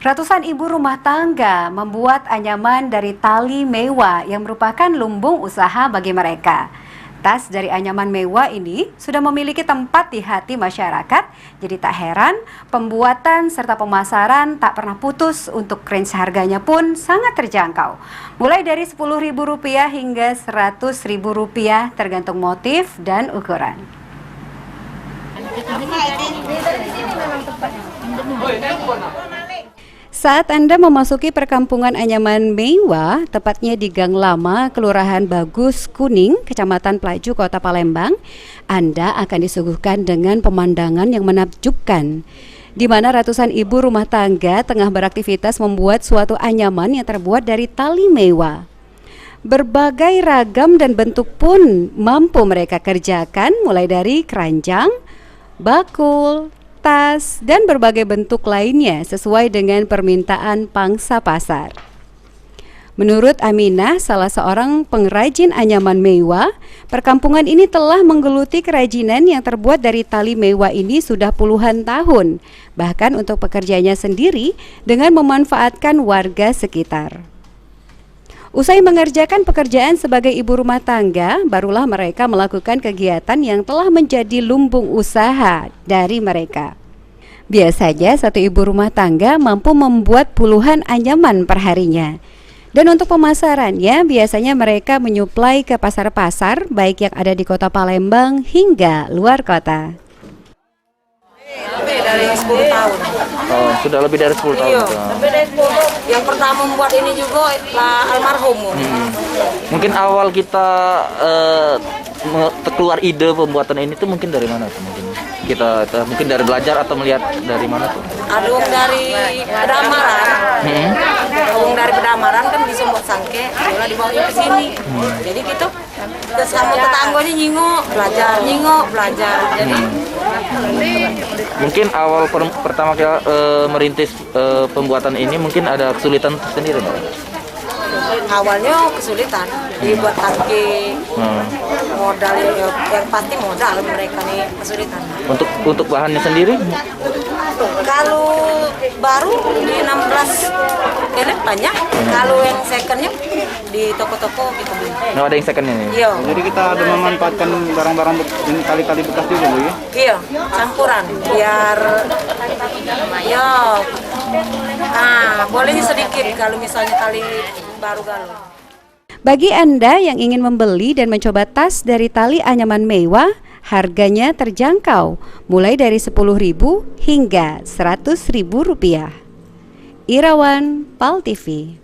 Ratusan ibu rumah tangga membuat anyaman dari tali mewah yang merupakan lumbung usaha bagi mereka. Tas dari anyaman mewah ini sudah memiliki tempat di hati masyarakat, jadi tak heran pembuatan serta pemasaran tak pernah putus untuk range harganya pun sangat terjangkau. Mulai dari Rp10.000 hingga Rp100.000 tergantung motif dan ukuran. Saat Anda memasuki perkampungan anyaman mewah, tepatnya di Gang Lama, Kelurahan Bagus Kuning, Kecamatan Pelaju, Kota Palembang, Anda akan disuguhkan dengan pemandangan yang menakjubkan, di mana ratusan ibu rumah tangga tengah beraktivitas membuat suatu anyaman yang terbuat dari tali mewah. Berbagai ragam dan bentuk pun mampu mereka kerjakan, mulai dari keranjang, bakul, tas, dan berbagai bentuk lainnya sesuai dengan permintaan pangsa pasar. Menurut Aminah, salah seorang pengrajin anyaman mewah, perkampungan ini telah menggeluti kerajinan yang terbuat dari tali mewah ini sudah puluhan tahun, bahkan untuk pekerjanya sendiri dengan memanfaatkan warga sekitar. Usai mengerjakan pekerjaan sebagai ibu rumah tangga, barulah mereka melakukan kegiatan yang telah menjadi lumbung usaha dari mereka. Biasanya satu ibu rumah tangga mampu membuat puluhan anyaman perharinya. Dan untuk pemasarannya, biasanya mereka menyuplai ke pasar-pasar baik yang ada di Kota Palembang hingga luar kota. Lebih dari 10 tahun. Oh, sudah lebih dari 10 tahun. Iya, lebih dari 10. Yang pertama membuat ini juga almarhum. Mungkin awal kita keluar ide pembuatan ini tuh mungkin dari mana tuh? Kita mungkin dari belajar atau melihat dari mana tuh? Adung dari Pedamaran. Adung dari Pedamaran kan bisa buat sangke, malah dibawa ke sini. Jadi gitu sama tetangganya nyingok, belajar. Jadi mungkin awal pertama kita merintis pembuatan ini mungkin ada kesulitan tersendiri, Mbak? awalnya kesulitan dibuat tangki, modal yang pasti modal mereka nih kesulitan. Untuk bahannya sendiri? Kalau baru di 16 kelet banyak, kalau yang secondnya di toko-toko gitu. Oh, ada yang secondnya nih? Iya. Jadi kita ada memanfaatkan barang-barang tali-tali bekas juga, Bu, ya? Iya, campuran biar ya. Bolehnya sedikit kalau misalnya tali baru galuh. Bagi Anda yang ingin membeli dan mencoba tas dari tali anyaman mewah, harganya terjangkau, mulai dari Rp10.000 hingga Rp100.000. Irawan, PAL TV.